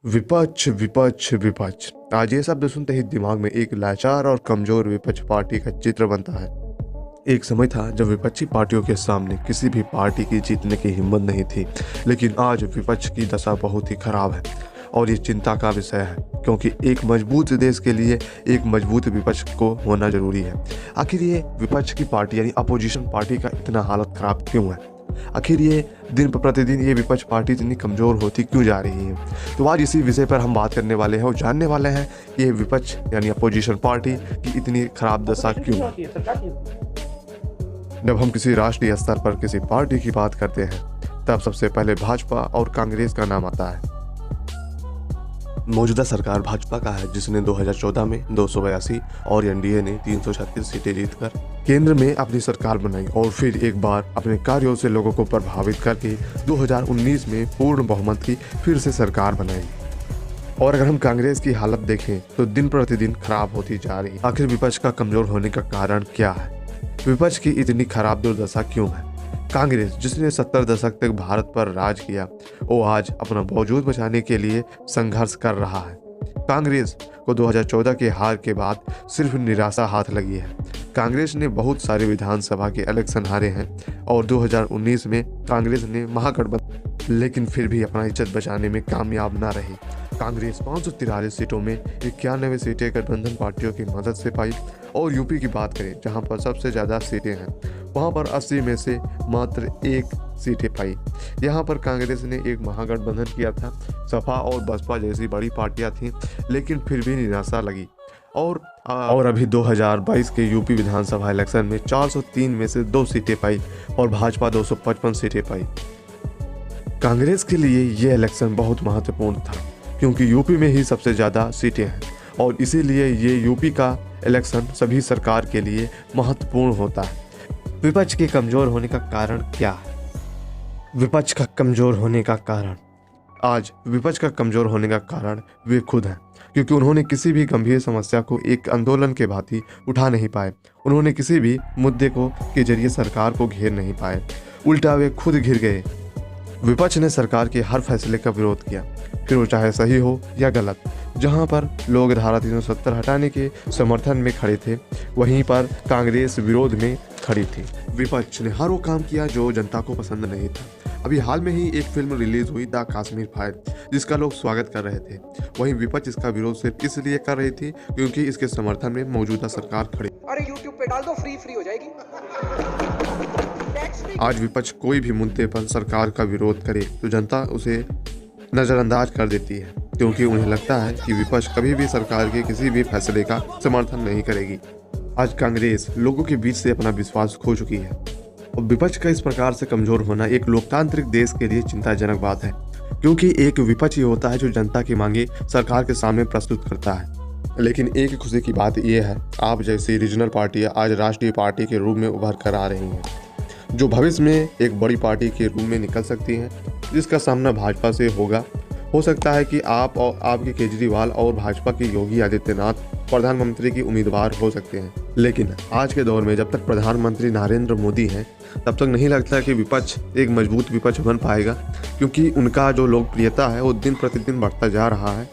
विपक्ष विपक्ष विपक्ष। आज ये शब्द सुनते ही दिमाग में एक लाचार और कमजोर विपक्ष पार्टी का चित्र बनता है। एक समय था जब विपक्षी पार्टियों के सामने किसी भी पार्टी की जीतने की हिम्मत नहीं थी, लेकिन आज विपक्ष की दशा बहुत ही खराब है और ये चिंता का विषय है, क्योंकि एक मजबूत देश के लिए एक मजबूत विपक्ष को होना जरूरी है। आखिर ये विपक्ष की पार्टी यानी अपोजिशन पार्टी का इतना हालत खराब क्यों है? आखिर ये दिन पर प्रतिदिन ये विपक्ष पार्टी इतनी कमज़ोर होती क्यों जा रही है? तो आज इसी विषय पर हम बात करने वाले हैं और जानने वाले हैं कि ये विपक्ष यानी अपोजिशन पार्टी की इतनी खराब दशा क्यों है। जब हम किसी राष्ट्रीय स्तर पर किसी पार्टी की बात करते हैं तब सबसे पहले भाजपा और कांग्रेस का नाम आता है। मौजूदा सरकार भाजपा का है, जिसने 2014 में 282 और एनडीए ने 336 सीटें जीतकर केंद्र में अपनी सरकार बनाई और फिर एक बार अपने कार्यों से लोगों को प्रभावित करके 2019 में पूर्ण बहुमत की फिर से सरकार बनाई। और अगर हम कांग्रेस की हालत देखें तो दिन प्रतिदिन खराब होती जा रही। आखिर विपक्ष का कमजोर होने का कारण क्या है? विपक्ष की इतनी खराब दुर्दशा क्यों है? कांग्रेस, जिसने 70 दशक तक भारत पर राज किया, वो आज अपना वजूद बचाने के लिए संघर्ष कर रहा है। कांग्रेस को 2014 के हार के बाद सिर्फ निराशा हाथ लगी है। कांग्रेस ने बहुत सारे विधानसभा के इलेक्शन हारे हैं और 2019 में कांग्रेस ने महागठबंधन, लेकिन फिर भी अपना इज्जत बचाने में कामयाब ना रही। कांग्रेस 543 सीटों में 91 सीटें गठबंधन पार्टियों की मदद से पाई। और यूपी की बात करें, जहां पर सबसे ज़्यादा सीटें हैं, वहां पर 80 में से मात्र 1 सीटें पाई। यहां पर कांग्रेस ने एक महागठबंधन किया था। सपा और बसपा जैसी बड़ी पार्टियां थीं, लेकिन फिर भी निराशा लगी। और अभी 2022 के यूपी विधानसभा इलेक्शन में 403 में से 2 सीटें पाई और भाजपा 255 सीटें पाई। कांग्रेस के लिए ये इलेक्शन बहुत महत्वपूर्ण था, क्योंकि यूपी में ही सबसे ज़्यादा सीटें हैं और इसीलिए ये यूपी का इलेक्शन सभी सरकार के लिए महत्वपूर्ण होता है। विपक्ष के कमज़ोर होने का कारण क्या है? विपक्ष का कमज़ोर होने का कारण, आज विपक्ष का कमज़ोर होने का कारण वे खुद हैं, क्योंकि उन्होंने किसी भी गंभीर समस्या को एक आंदोलन के भांति उठा नहीं पाए। उन्होंने किसी भी मुद्दे को के जरिए सरकार को घेर नहीं पाए, उल्टा वे खुद घिर गए। विपक्ष ने सरकार के हर फैसले का विरोध किया, फिर वो चाहे सही हो या गलत। जहां पर लोग धारा 370 हटाने के समर्थन में खड़े थे, वहीं पर कांग्रेस विरोध में खड़ी थी। विपक्ष ने हर वो काम किया जो जनता को पसंद नहीं था। अभी हाल में ही एक फिल्म रिलीज हुई, द कश्मीर फाइल, जिसका लोग स्वागत कर रहे थे। वहीं विपक्ष इसका विरोध सिर्फ इसलिए कर रही थी क्योंकि इसके समर्थन में मौजूदा सरकार खड़ी। अरे YouTube पे डाल दो, फ्री हो जाएगी। आज विपक्ष कोई भी मुद्दे पर सरकार का विरोध करे तो जनता उसे नज़रअंदाज कर देती है, क्योंकि उन्हें लगता है कि विपक्ष कभी भी सरकार के किसी भी फैसले का समर्थन नहीं करेगी। आज कांग्रेस लोगों के बीच से अपना विश्वास खो चुकी है और विपक्ष का इस प्रकार से कमजोर होना एक लोकतांत्रिक देश के लिए चिंताजनक बात है, क्योंकि एक विपक्ष ही होता है जो जनता की मांगे सरकार के सामने प्रस्तुत करता है। लेकिन एक खुशी की बात यह है, आप जैसी रीजनल पार्टियां आज राष्ट्रीय पार्टी के रूप में उभर कर आ रही हैं, जो भविष्य में एक बड़ी पार्टी के रूप में निकल सकती हैं, जिसका सामना भाजपा से होगा। हो सकता है कि आप और आपके केजरीवाल और भाजपा के योगी आदित्यनाथ प्रधानमंत्री की उम्मीदवार हो सकते हैं। लेकिन आज के दौर में जब तक प्रधानमंत्री नरेंद्र मोदी हैं, तब तक नहीं लगता कि विपक्ष एक मजबूत विपक्ष बन पाएगा, क्योंकि उनका जो लोकप्रियता है वो दिन प्रतिदिन बढ़ता जा रहा है।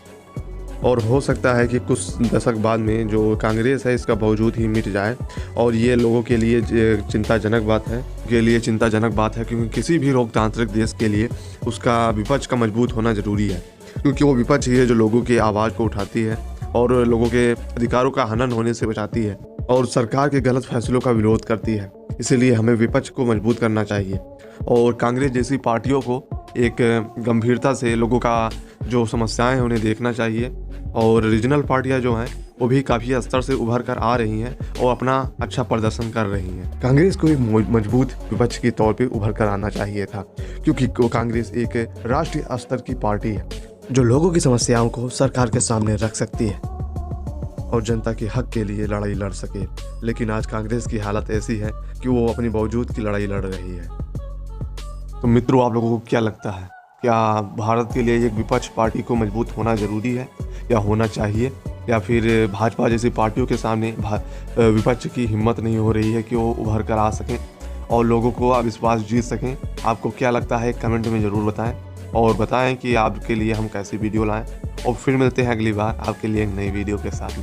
और हो सकता है कि कुछ दशक बाद में जो कांग्रेस है इसका वजूद ही मिट जाए, और ये लोगों के लिए चिंताजनक बात है, क्योंकि किसी भी लोकतांत्रिक देश के लिए उसका विपक्ष का मजबूत होना ज़रूरी है, क्योंकि वो विपक्ष ही है जो लोगों की आवाज़ को उठाती है और लोगों के अधिकारों का हनन होने से बचाती है और सरकार के गलत फैसलों का विरोध करती है। इसीलिए हमें विपक्ष को मजबूत करना चाहिए और कांग्रेस जैसी पार्टियों को एक गंभीरता से लोगों का जो समस्याएं हैं उन्हें देखना चाहिए। और रीजनल पार्टियां जो हैं वो भी काफ़ी स्तर से उभर कर आ रही हैं और अपना अच्छा प्रदर्शन कर रही हैं। कांग्रेस को एक मजबूत विपक्ष के तौर पे उभर कर आना चाहिए था, क्योंकि कांग्रेस एक राष्ट्रीय स्तर की पार्टी है जो लोगों की समस्याओं को सरकार के सामने रख सकती है और जनता के हक के लिए लड़ाई लड़ सके। लेकिन आज कांग्रेस की हालत ऐसी है कि वो अपनी बावजूद की लड़ाई लड़ रही है। तो मित्रों, आप लोगों को क्या लगता है, क्या भारत के लिए एक विपक्ष पार्टी को मजबूत होना ज़रूरी है या होना चाहिए, या फिर भाजपा जैसी पार्टियों के सामने विपक्ष की हिम्मत नहीं हो रही है कि वो उभर कर आ सकें और लोगों को विश्वास जीत सकें? आपको क्या लगता है, कमेंट में ज़रूर बताएं। और बताएं कि आपके लिए हम कैसी वीडियो लाएं। और फिर मिलते हैं अगली बार आपके लिए एक नई वीडियो के साथ में।